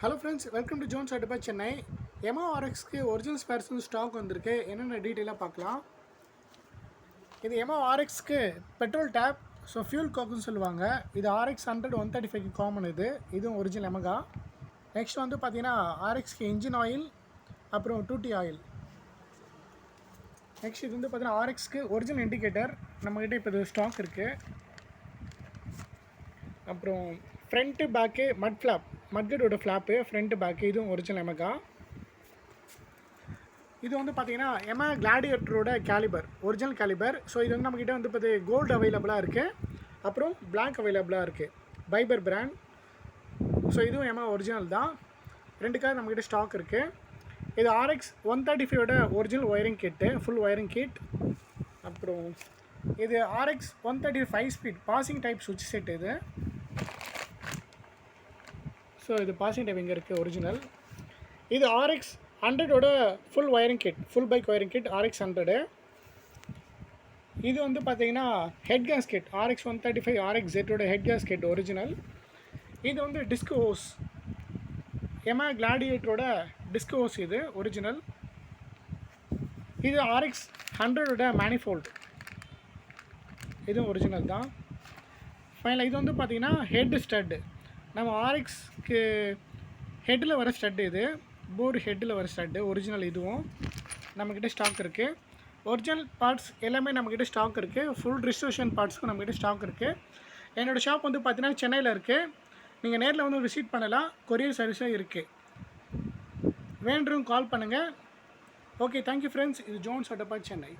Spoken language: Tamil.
Hello friends, welcome to Jones ஆட்டோபா சென்னை. எமா ஆர்எக்ஸ்க்கு ஒரிஜினல் ஸ்பேர்ஸ் வந்து ஸ்டாக் வந்திருக்கு. என்னென்ன டீட்டெயிலாக பார்க்கலாம். இது எமா ஆர்எக்ஸ்க்கு பெட்ரோல் டேப், ஸோ ஃபியூல் காக்குன்னு சொல்லுவாங்க. இது ஆர்எக்ஸ் 100 135 காமன். இதுவும் ஒரிஜினல் எமகா. நெக்ஸ்ட் வந்து பார்த்தீங்கன்னா ஆர்எக்ஸ்க்கு இன்ஜின் ஆயில், அப்புறம் 2T ஆயில். நெக்ஸ்ட் இது வந்து பார்த்தீங்கன்னா ஆர்எக்ஸ்க்கு ஒரிஜினல் இண்டிகேட்டர் நம்மக்கிட்ட இப்போ இது ஸ்டாக் இருக்குது. அப்புறம் ஃப்ரண்ட்டு பேக்கு மட்கடோட ஃப்ளாப்பு, ஃப்ரண்ட்டு பேக்கு, இதுவும் ஒரிஜினல் எமகா. இது வந்து பார்த்தீங்கன்னா எமா கிளாடியேட்டரோட கேலிபர், ஒரிஜினல் கேலிபர். ஸோ இது வந்து நம்மக்கிட்ட வந்து இப்போ கோல்டு அவைலபிளாக இருக்குது, அப்புறம் பிளாக் அவைலபிளாக இருக்குது, பைபர் பிராண்ட். ஸோ இதுவும் எமா ஒரிஜினல் தான். 2 கார் நம்மக்கிட்ட ஸ்டாக் இருக்குது. இது ஆர்எக்ஸ் 135ஓட original wiring kit, full wiring kit. அப்புறம் இது ஆர்எக்ஸ் 135 ஸ்பீட் பாசிங் டைப் சுவிட்ச் செட். ஸோ இது பாசிங் டைப் இங்கே இருக்குது ஒரிஜினல். இது ஆர்எக்ஸ் 100ஓட full wiring kit, full bike wiring kit RX 100. இது வந்து பார்த்தீங்கன்னா head case kit, RX 135 RX ஜெட்டோட ஹெட் கேஸ் கிட் ஒரிஜினல். இது வந்து டிஸ்க் ஹோஸ், எமா கிளாடியேட்டரோட டிஸ்க் ஹோஸ், இது ஒரிஜினல். இது ஆர்எக்ஸ் 100ஓட மேனிஃபோல்டு, இதுவும் ஒரிஜினல் தான். ஃபைனலாக இது வந்து பார்த்தீங்கன்னா ஹெட் ஸ்டட்டு, நம்ம ஆர்எக்ஸ்க்கு ஹெட்டில் வர ஸ்டட்டு. இது போர் ஹெட்டில் வர ஸ்டட்டு ஒரிஜினல். இதுவும் நம்மக்கிட்ட ஸ்டாக் இருக்குது. ஒரிஜினல் பார்ட்ஸ் எல்லாமே நம்மக்கிட்ட ஸ்டாக் இருக்குது. ஃபுல் ரிஸ்டோரேஷன் பார்ட்ஸுக்கும் நம்மக்கிட்ட ஸ்டாக் இருக்குது. என்னோடய ஷாப் வந்து பார்த்தீங்கன்னா சென்னையில் இருக்குது. நீங்கள் நேரில் வந்து விசிட் பண்ணலாம். கொரியர் சர்வீஸும் இருக்குது. வேண்டுறவங்க கால் பண்ணுங்கள். Okay, thank you friends. இது ஜோன்ஸ் ஆட்டோபா சென்னை.